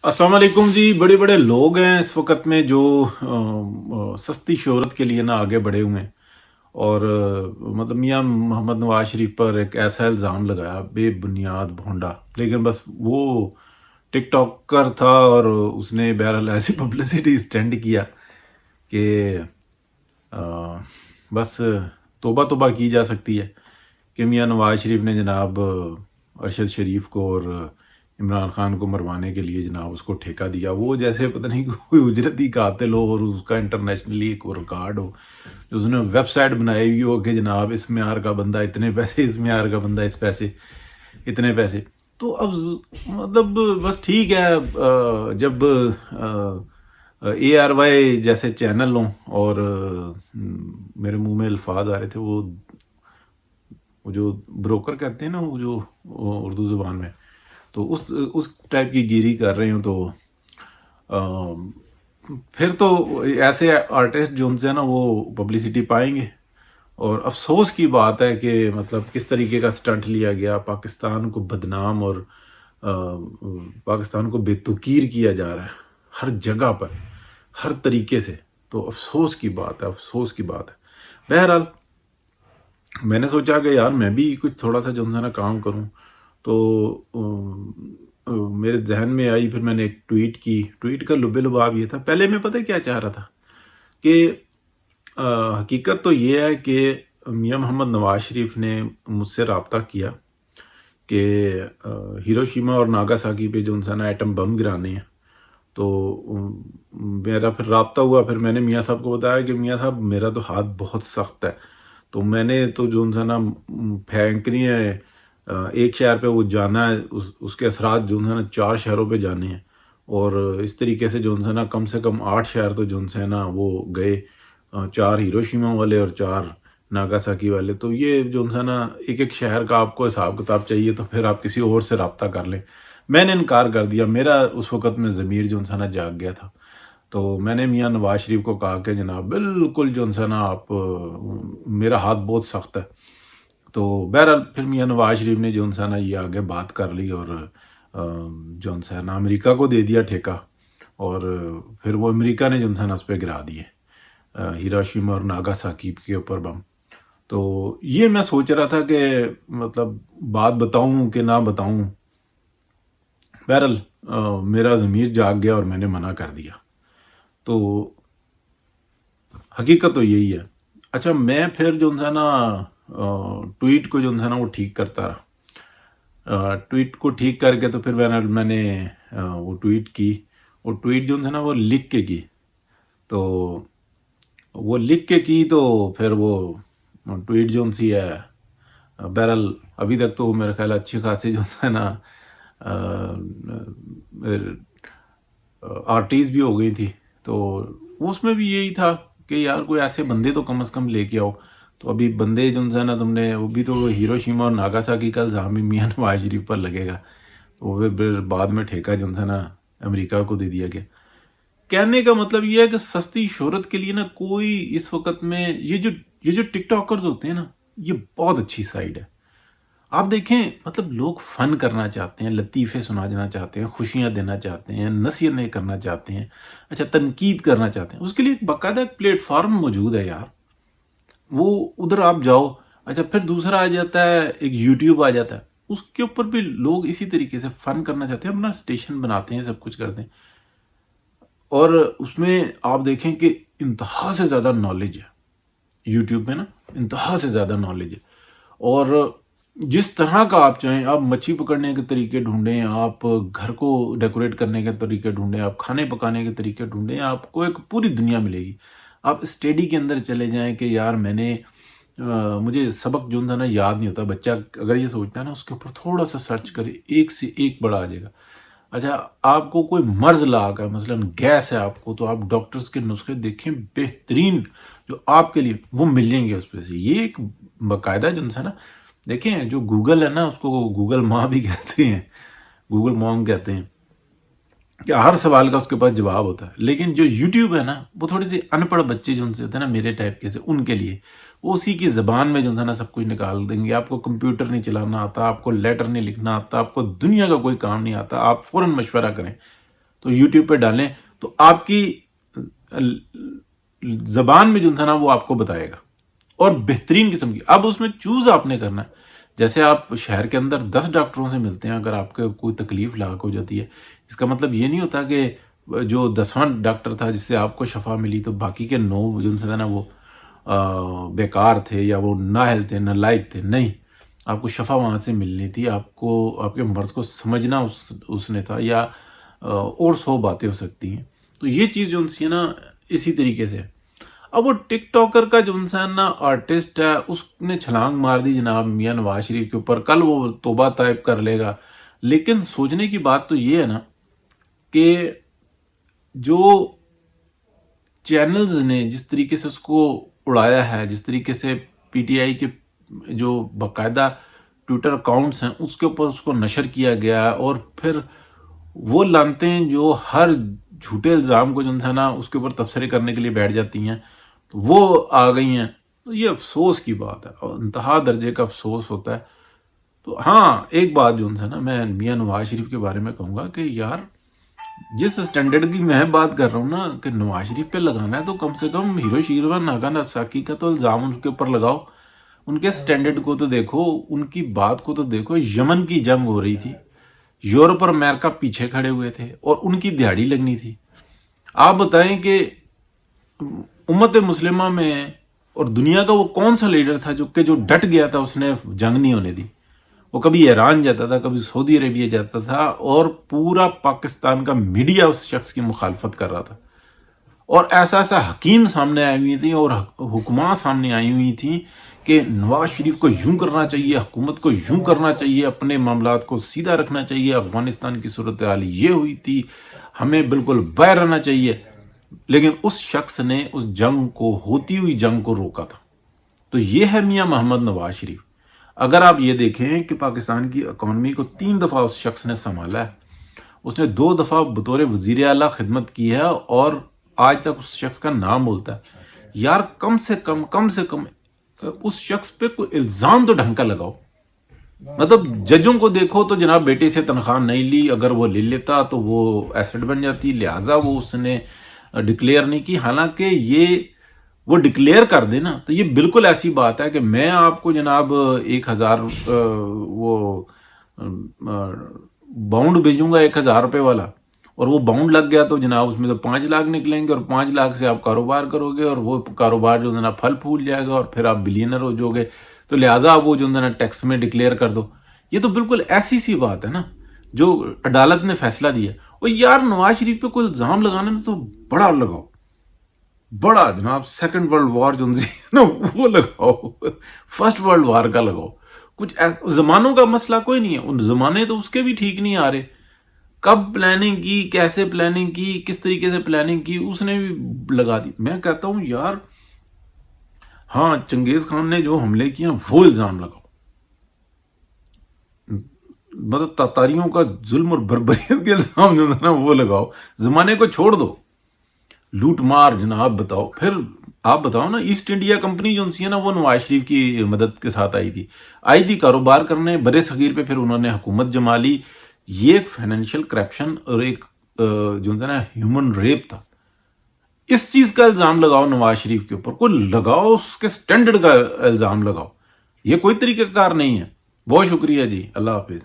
अस्सलाम वालेकुम जी। बड़े बड़े लोग हैं इस वक्त में जो सस्ती शोहरत के लिए ना आगे बढ़े हुए हैं। और मतलब मियां मोहम्मद नवाज शरीफ पर एक ऐसा इल्ज़ाम लगाया बेबुनियाद भोंडा। लेकिन बस वो टिकटॉकर था और उसने बहरहाल ऐसी पब्लिसिटी स्टैंड किया कि अ, बस तौबा तौबा की जा सकती है कि मियां नवाज शरीफ ने जनाब अरशद शरीफ को और इमरान खान को मरवाने के लिए जनाब उसको ठेका दिया। वो जैसे पता नहीं कोई उजरती कातिल हो और उसका इंटरनेशनली एक रिकॉर्ड हो, जो उसने वेबसाइट बनाई हुई हो कि जनाब इस म्यार का बंदा इतने पैसे, इस म्यार का बंदा इस पैसे, इतने पैसे। तो अब मतलब बस ठीक है, जब ए आर वाई जैसे चैनल हों और मेरे मुंह में अल्फाज आ रहे थे, वो जो ब्रोकर कहते हैं ना, वो जो उर्दू ज़ुबान में, तो उस टाइप की गिरी कर रहे हो तो फिर तो ऐसे आर्टिस्ट जो उनसे ना वो पब्लिसिटी पाएंगे। और अफसोस की बात है कि मतलब किस तरीके का स्टंट लिया गया, पाकिस्तान को बदनाम और पाकिस्तान को बेतुकीर किया जा रहा है हर जगह पर, हर तरीके से। तो अफसोस की बात है, अफसोस की बात है। बहरहाल मैंने सोचा कि यार मैं भी कुछ थोड़ा सा जो है ना काम करूं। तो मेरे जहन में आई, फिर मैंने एक ट्वीट की। ट्वीट का लुबे लुबाव ये था, पहले मैं पता है क्या चाह रहा था कि हकीकत तो ये है कि मियां मोहम्मद नवाज शरीफ ने मुझसे रब्ता किया कि हिरोशिमा और नागासाकी पे जो उनसे ना एटम बम गिराने हैं। तो मेरा फिर रब्ता हुआ, फिर मैंने मियाँ साहब को बताया कि मियाँ साहब मेरा तो हाथ बहुत सख्त है। तो मैंने तो जो उनसे ना फेंकनी है एक शहर पे वो जाना है, उसके असरात जो है ना 4 शहरों पे जाने हैं। और इस तरीके से जो है ना कम से कम 8 शहर तो जो है ना वो गए, 4 हिरोशिमा वाले और 4 नागासाकी वाले। तो ये जो है ना एक एक शहर का आपको हिसाब किताब चाहिए तो फिर आप किसी और से रब्ता कर लें। मैंने इनकार कर दिया, मेरा उस वक़्त में ज़मीर जो है ना जाग गया था। तो मैंने मियाँ नवाज शरीफ को कहा कि जनाब बिल्कुल जो है ना आप मेरा हाथ बहुत सख्त है। तो बहरहाल फिर मियाँ नवाज शरीफ ने जो है ना ये आगे बात कर ली और जो है ना अमेरिका को दे दिया ठेका। और फिर वो अमेरिका ने जो है ना उस पर गिरा दिए हिरोशिमा और नागासाकी के ऊपर बम। तो ये मैं सोच रहा था कि मतलब बात बताऊं कि ना बताऊं। बहरहाल मेरा ज़मीर जाग गया और मैंने मना कर दिया। तो हकीकत तो यही है। अच्छा, मैं फिर जो है ना ट्वीट को जो है ना वो ठीक करता रहा। ट्वीट को ठीक करके तो फिर मैंने वो ट्वीट की। वो ट्वीट जो है ना वो लिख के की। तो वो लिख के की तो फिर वो ट्वीट जो सी है, बहरहाल अभी तक तो मेरे ख्याल अच्छी खासी जो है ना आर्टिस्ट भी हो गई थी। तो उसमें भी यही था कि यार कोई ऐसे बंदे तो कम से कम लेके आओ। तो अभी बंदे जो है ना तुमने, वो भी तो हिरोशिमा और नागासाकी का इल्ज़ाम भी मियां नवाज शरीफ पर लगेगा। तो वो फिर बाद में ठेका जो है ना अमेरिका को दे दिया गया। कहने का मतलब ये है कि सस्ती शोहरत के लिए ना कोई इस वक्त में ये जो टिकटॉकर्स होते हैं ना, ये बहुत अच्छी साइड है। आप देखें, मतलब लोग फन करना चाहते हैं, लतीफ़े सुनाना चाहते हैं, खुशियाँ देना चाहते हैं, नसीहतें करना चाहते हैं, अच्छा तनकीद करना चाहते हैं, उसके लिए एक बाकायदा एक प्लेटफॉर्म मौजूद है यार। वो उधर आप जाओ। अच्छा, फिर दूसरा आ जाता है, एक यूट्यूब आ जाता है, उसके ऊपर भी लोग इसी तरीके से फन करना चाहते हैं, अपना स्टेशन बनाते हैं, सब कुछ करते हैं। और उसमें आप देखें कि इंतहा से ज़्यादा नॉलेज है यूट्यूब में ना, इंतहा से ज़्यादा नॉलेज है। और जिस तरह का आप चाहें, आप मच्छी पकड़ने के तरीके ढूंढें, आप घर को डेकोरेट करने के तरीके ढूंढें, आप खाने पकाने के तरीके ढूंढें, आपको एक पूरी दुनिया मिलेगी। आप स्टडी के अंदर चले जाएं कि यार मुझे सबक जो है ना याद नहीं होता। बच्चा अगर ये सोचता है ना, उसके ऊपर थोड़ा सा सर्च करे, एक से एक बड़ा आ जाएगा। अच्छा, आपको कोई मर्ज लाग है, मसलन गैस है आपको, तो आप डॉक्टर्स के नुस्खे देखें, बेहतरीन जो आपके लिए वो मिल जाएंगे उस पर से। ये एक बाकायदा जो है ना, देखें जो गूगल है ना, उसको गूगल माँ भी कहते हैं, गूगल मॉम कहते हैं कि हर सवाल का उसके पास जवाब होता है। लेकिन जो यूट्यूब है ना, वो थोड़ी सी अनपढ़ बच्चे जो उनसे होते हैं ना, मेरे टाइप के से, उनके लिए वो उसी की ज़बान में जो है ना सब कुछ निकाल देंगे। आपको कंप्यूटर नहीं चलाना आता, आपको लेटर नहीं लिखना आता, आपको दुनिया का कोई काम नहीं आता, आप फ़ौरन मशवरा करें, تو یوٹیوب پہ ڈالیں تو آپ کی زبان میں جو ہے نا وہ آپ کو بتائے گا، اور بہترین قسم کی. اب اس میں چوز آپ نے کرنا ہے. جیسے آپ شہر کے اندر 10 ڈاکٹروں سے ملتے ہیں، اگر آپ کو کوئی تکلیف لاحق ہو جاتی ہے، اس کا مطلب یہ نہیں ہوتا کہ جو 10واں ڈاکٹر تھا جس سے آپ کو شفا ملی تو باقی کے 9 جو ہے نا وہ بیکار تھے یا وہ نااہل تھے، نالائق تھے. نہیں، آپ کو شفا وہاں سے ملنی تھی. آپ کو آپ کے مرض کو سمجھنا اس نے تھا، یا اور 100 باتیں ہو سکتی ہیں. تو یہ چیز جو ہے نا اسی طریقے سے. اب وہ ٹک ٹاکر کا جو انسان نا آرٹسٹ ہے، اس نے چھلانگ مار دی جناب میاں نواز شریف کے اوپر. کل وہ توبہ طائب کر لے گا، لیکن سوچنے کی بات تو یہ ہے نا کہ جو چینلز نے جس طریقے سے اس کو اڑایا ہے، جس طریقے سے پی ٹی آئی کے جو باقاعدہ ٹویٹر اکاؤنٹس ہیں اس کے اوپر اس کو نشر کیا گیا ہے، اور پھر وہ لانتیں جو ہر جھوٹے الزام کو جو ہے نا اس کے اوپر تبصرے کرنے کے لیے بیٹھ جاتی ہیں، تو وہ آ گئی ہیں. تو یہ افسوس کی بات ہے، اور انتہا درجے کا افسوس ہوتا ہے. تو ہاں، ایک بات جو ہے نا میں میاں نواز شریف کے بارے میں کہوں گا کہ یار جس اسٹینڈرڈ کی میں بات کر رہا ہوں نا کہ نواز شریف پہ لگانا ہے، تو کم سے کم ہیروشیما ناگاساکی کا تو الزام ان کے اوپر لگاؤ. ان کے اسٹینڈرڈ کو تو دیکھو، ان کی بات کو تو دیکھو. یمن کی جنگ ہو رہی تھی، یورپ اور امریکہ پیچھے کھڑے ہوئے تھے اور ان کی دہاڑی لگنی تھی. آپ بتائیں کہ امت مسلمہ میں اور دنیا کا وہ کون سا لیڈر تھا جو ڈٹ گیا تھا، اس نے جنگ نہیں ہونے دی. وہ کبھی ایران جاتا تھا، کبھی سعودی عربیہ جاتا تھا، اور پورا پاکستان کا میڈیا اس شخص کی مخالفت کر رہا تھا. اور ایسا حکیم سامنے آئی ہوئی تھی اور حکماں سامنے آئی ہوئی تھیں کہ نواز شریف کو یوں کرنا چاہیے، حکومت کو یوں کرنا چاہیے، اپنے معاملات کو سیدھا رکھنا چاہیے. افغانستان کی صورتحال یہ ہوئی تھی، ہمیں بالکل باہر رہنا چاہیے. لیکن اس شخص نے اس جنگ کو، ہوتی ہوئی جنگ کو روکا تھا. تو یہ ہے میاں محمد نواز شریف. اگر آپ یہ دیکھیں کہ پاکستان کی اکانومی کو 3 دفعہ اس شخص نے سنبھالا ہے. اس نے 2 دفعہ بطور وزیر اعلیٰ خدمت کی ہے، اور آج تک اس شخص کا نام بولتا ہے. یار کم سے کم اس شخص پہ کوئی الزام تو ڈھنگ کا لگاؤ. مطلب ججوں کو دیکھو تو جناب بیٹے سے تنخواہ نہیں لی، اگر وہ لے لیتا تو وہ ایسٹ بن جاتی، لہٰذا وہ اس نے ڈکلیئر نہیں کی. حالانکہ یہ وہ ڈکلیئر کر دے نا تو یہ بالکل ایسی بات ہے کہ میں آپ کو جناب 1000 وہ باؤنڈ بھیجوں گا 1000 روپے والا، اور وہ باؤنڈ لگ گیا تو جناب اس میں تو 5 لاکھ نکلیں گے، اور 5 لاکھ سے آپ کاروبار کرو گے، اور وہ کاروبار جو ہے نا پھل پھول جائے گا، اور پھر آپ بلینر ہو جاؤ گے. تو لہٰذا آپ وہ جو ہے نا ٹیکس میں ڈکلیئر کر دو. یہ تو بالکل ایسی سی بات ہے نا جو عدالت نے فیصلہ دیا. اور یار نواز شریف پہ کوئی الزام لگانا تو بڑا لگاؤ، بڑا جناب. سیکنڈ ورلڈ وار جو نا وہ لگاؤ، فرسٹ ورلڈ وار کا لگاؤ. کچھ زمانوں کا مسئلہ کوئی نہیں ہے، ان زمانے تو اس کے بھی ٹھیک نہیں آ رہے. کب پلاننگ کی، کیسے پلاننگ کی، کس طریقے سے پلاننگ کی، اس نے بھی لگا دی. میں کہتا ہوں یار ہاں چنگیز خان نے جو حملے کیے وہ الزام لگاؤ. مطلب تاتاریوں کا ظلم اور بربریت کے الزام جو ہے نا وہ لگاؤ. زمانے کو چھوڑ دو، لوٹ مار جناب بتاؤ. پھر آپ بتاؤ نا، ایسٹ انڈیا کمپنی جو ہے نا وہ نواز شریف کی مدد کے ساتھ آئی تھی کاروبار کرنے برے صغیر پہ. پھر انہوں نے حکومت جما لی. یہ ایک فائنینشیل کرپشن اور ایک جو ہے نا ہیومن ریپ تھا. اس چیز کا الزام لگاؤ نواز شریف کے اوپر، کوئی لگاؤ اس کے سٹینڈرڈ کا الزام لگاؤ. یہ کوئی طریقہ کار نہیں ہے. بہت شکریہ جی، اللہ حافظ.